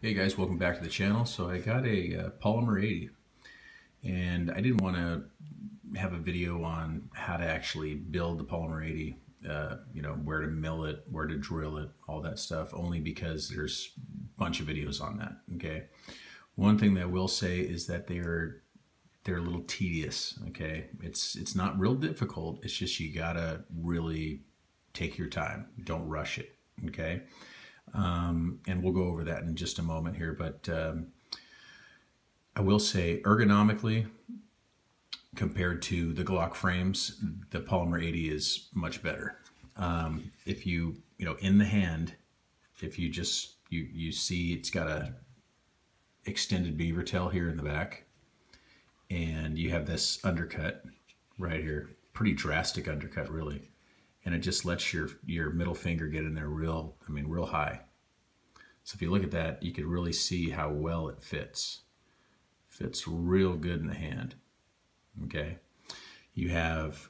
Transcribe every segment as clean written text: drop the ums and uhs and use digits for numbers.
Hey guys, welcome back to the channel. So I got a Polymer 80 and I didn't want to have a video on how to actually build the Polymer 80, where to mill it, where to drill it, all that stuff, only because there's a bunch of videos on that, okay? One thing that I will say is that they're a little tedious, okay? It's not real difficult, it's just you gotta really take your time, don't rush it, okay? And we'll go over that in just a moment here, but I will say ergonomically, compared to the Glock frames, the Polymer 80 is much better. If in the hand, if you just, you see it's got a extended beaver tail here in the back, and you have this undercut right here, pretty drastic undercut really. And it just lets your middle finger get in there real high. So if you look at that, you could really see how well it fits. Fits real good in the hand, okay? You have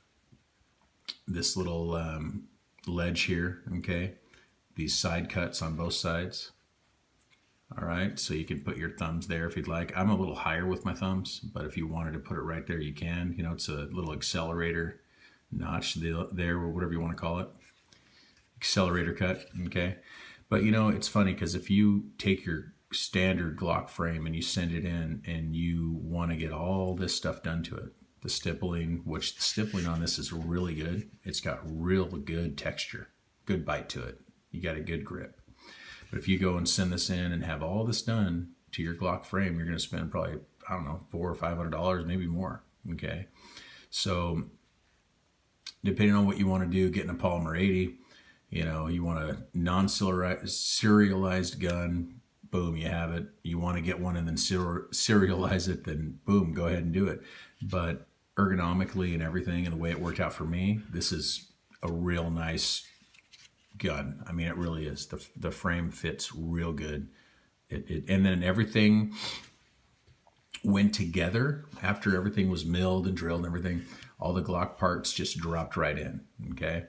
this little ledge here, okay? These side cuts on both sides. All right, so you can put your thumbs there if you'd like. I'm a little higher with my thumbs, but if you wanted to put it right there, you can. You know, it's a little accelerator notch there, or whatever you want to call it. Accelerator cut, okay? But you know, it's funny because if you take your standard Glock frame and you send it in and you want to get all this stuff done to it, the stippling, which the stippling on this is really good. It's got real good texture, good bite to it. You got a good grip. But if you go and send this in and have all this done to your Glock frame, you're going to spend probably, I don't know, $400 or $500, maybe more, okay? So depending on what you want to do, getting a Polymer 80, you know, you want a non-serialized gun, boom, you have it. You want to get one and then serialize it, then boom, go ahead and do it. But ergonomically and everything and the way it worked out for me, this is a real nice gun. I mean, it really is. The frame fits real good. And then everything went together after everything was milled and drilled and everything. All the Glock parts just dropped right in, okay?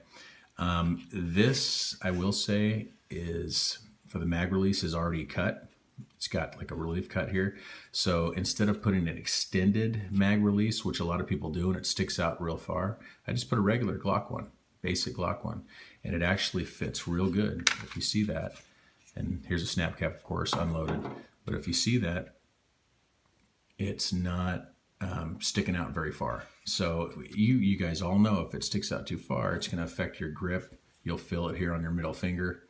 This, I will say, is, for the mag release, is already cut. It's got like a relief cut here. So instead of putting an extended mag release, which a lot of people do, and it sticks out real far, I just put a regular Glock one, basic Glock one, and it actually fits real good. If you see that, and here's a snap cap, of course, unloaded, but if you see that, it's not sticking out very far. So you guys all know if it sticks out too far, it's going to affect your grip. You'll feel it here on your middle finger.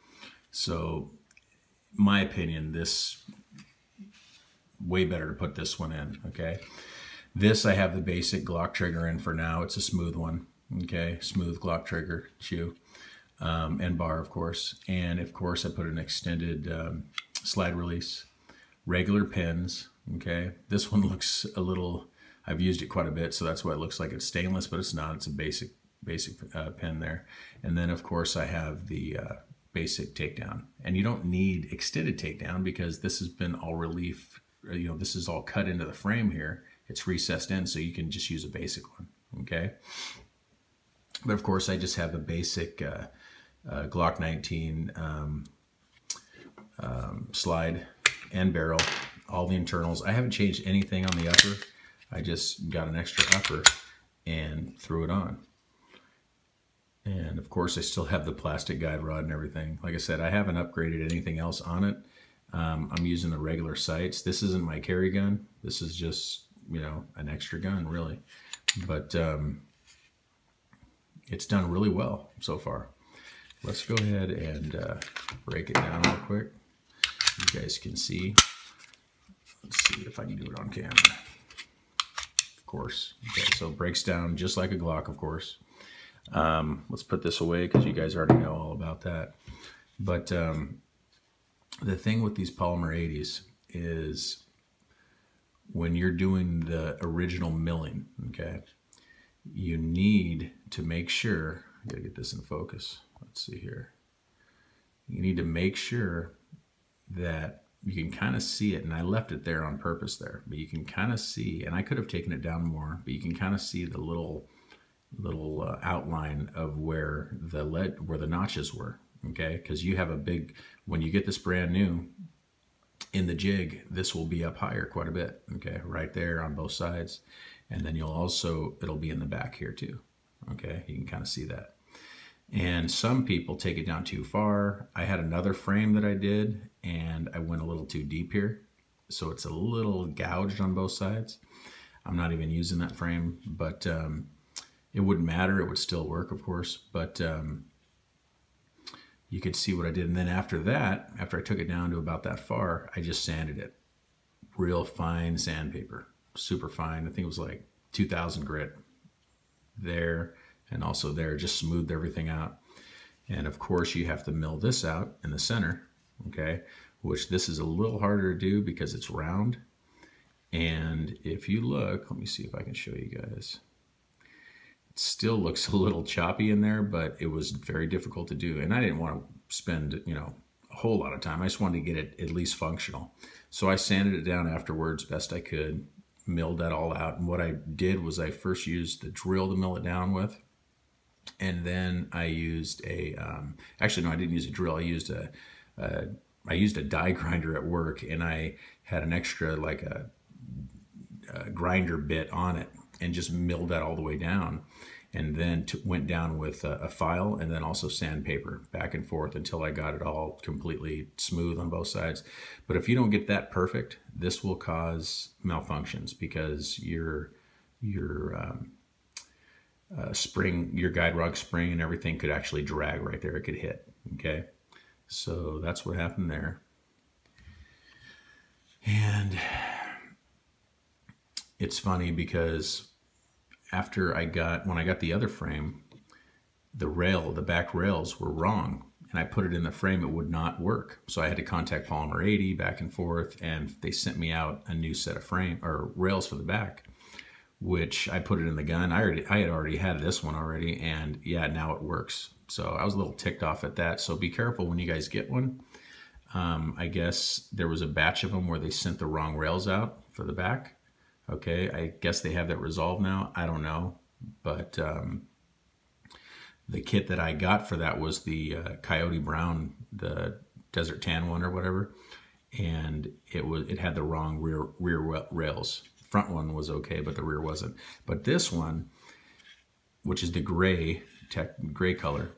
So my opinion, this way better to put this one in, okay? This, I have the basic Glock trigger in for now. It's a smooth one, okay? Smooth Glock trigger shoe, and bar, of course. And of course, I put an extended slide release, regular pins, okay? This one looks a little, I've used it quite a bit, so that's why it looks like it's stainless, but it's not. It's a basic pin there. And then, of course, I have the basic takedown. And you don't need extended takedown because this has been all relief. You know, this is all cut into the frame here. It's recessed in, so you can just use a basic one, okay? But, of course, I just have a basic Glock 19 slide and barrel, all the internals. I haven't changed anything on the upper. I just got an extra upper and threw it on. And of course, I still have the plastic guide rod and everything. Like I said, I haven't upgraded anything else on it. I'm using the regular sights. This isn't my carry gun. This is just, you know, an extra gun, really. But it's done really well so far. Let's go ahead and break it down real quick. You guys can see. Let's see if I can do it on camera. Of course. Okay, so it breaks down just like a Glock, of course. Let's put this away because you guys already know all about that. But the thing with these Polymer 80s is when you're doing the original milling, okay, you need to make sure, I gotta get this in focus. Let's see here. You need to make sure that you can kind of see it, and I left it there on purpose there, but you can kind of see, and I could have taken it down more, but you can kind of see the little outline of where the notches were, okay? Because you have a big, when you get this brand new, in the jig, this will be up higher quite a bit, okay, right there on both sides. And then it'll be in the back here too, okay? You can kind of see that. And some people take it down too far. I had another frame that I did, and I went a little too deep here. So it's a little gouged on both sides. I'm not even using that frame, but it wouldn't matter. It would still work, of course, but you could see what I did. And then after that, after I took it down to about that far, I just sanded it. Real fine sandpaper, super fine. I think it was like 2000 grit there and also there, just smoothed everything out. And of course you have to mill this out in the center, okay? Which this is a little harder to do because it's round. And if you look, let me see if I can show you guys. It still looks a little choppy in there, but it was very difficult to do. And I didn't want to spend, you know, a whole lot of time. I just wanted to get it at least functional. So I sanded it down afterwards best I could, milled that all out. And what I did was I first used the drill to mill it down with. And then I used a, actually no, I didn't use a drill. I used a die grinder at work, and I had an extra, like a grinder bit on it, and just milled that all the way down, and then went down with a file and then also sandpaper back and forth until I got it all completely smooth on both sides. But if you don't get that perfect, this will cause malfunctions because your spring, your guide rock spring and everything could actually drag right there. It could hit, okay? So that's what happened there. And it's funny because when I got the other frame, the back rails were wrong, and I put it in the frame, it would not work. So I had to contact Polymer 80 back and forth, and they sent me out a new set of rails for the back, which I put it in the gun. I had already had this one already, and yeah, now it works. So I was a little ticked off at that. So be careful when you guys get one. I guess there was a batch of them where they sent the wrong rails out for the back. Okay, I guess they have that resolved now. I don't know, but the kit that I got for that was the Coyote Brown, the Desert Tan one or whatever, and it had the wrong rear rails. Front one was okay, but the rear wasn't. But this one, which is the gray color,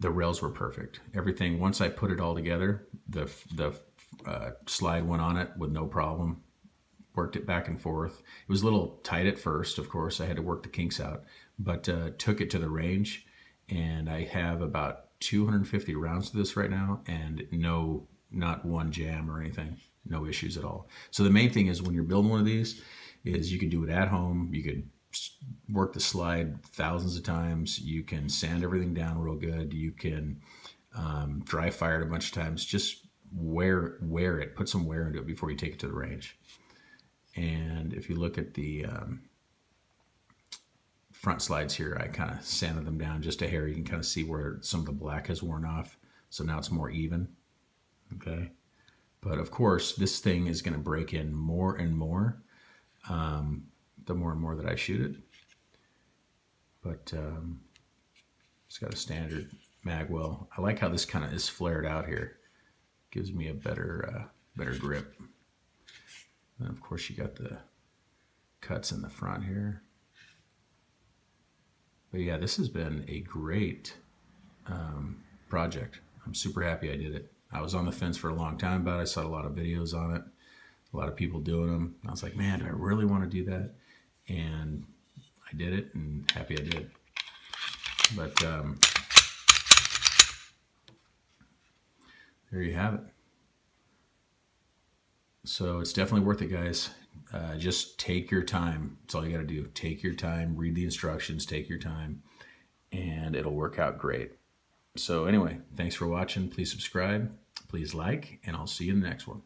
the rails were perfect. Everything, once I put it all together, the slide went on it with no problem. Worked it back and forth. It was a little tight at first, of course. I had to work the kinks out, but took it to the range, and I have about 250 rounds to this right now, and not one jam or anything. No issues at all. So the main thing is when you're building one of these is you can do it at home. You could work the slide thousands of times. You can sand everything down real good. You can dry fire it a bunch of times. Just wear it. Put some wear into it before you take it to the range. And if you look at the front slides here, I kind of sanded them down just a hair. You can kind of see where some of the black has worn off. So now it's more even, okay? But of course, this thing is going to break in more and more the more and more that I shoot it. But it's got a standard mag well. I like how this kind of is flared out here. Gives me a better grip. And of course you got the cuts in the front here. But yeah, this has been a great project. I'm super happy I did it. I was on the fence for a long time about it. I saw a lot of videos on it, a lot of people doing them. I was like, man, do I really want to do that? And I did it, and happy I did. But there you have it. So it's definitely worth it, guys. Just take your time. That's all you got to do. Take your time, read the instructions, take your time, and it'll work out great. So anyway, thanks for watching. Please subscribe, please like, and I'll see you in the next one.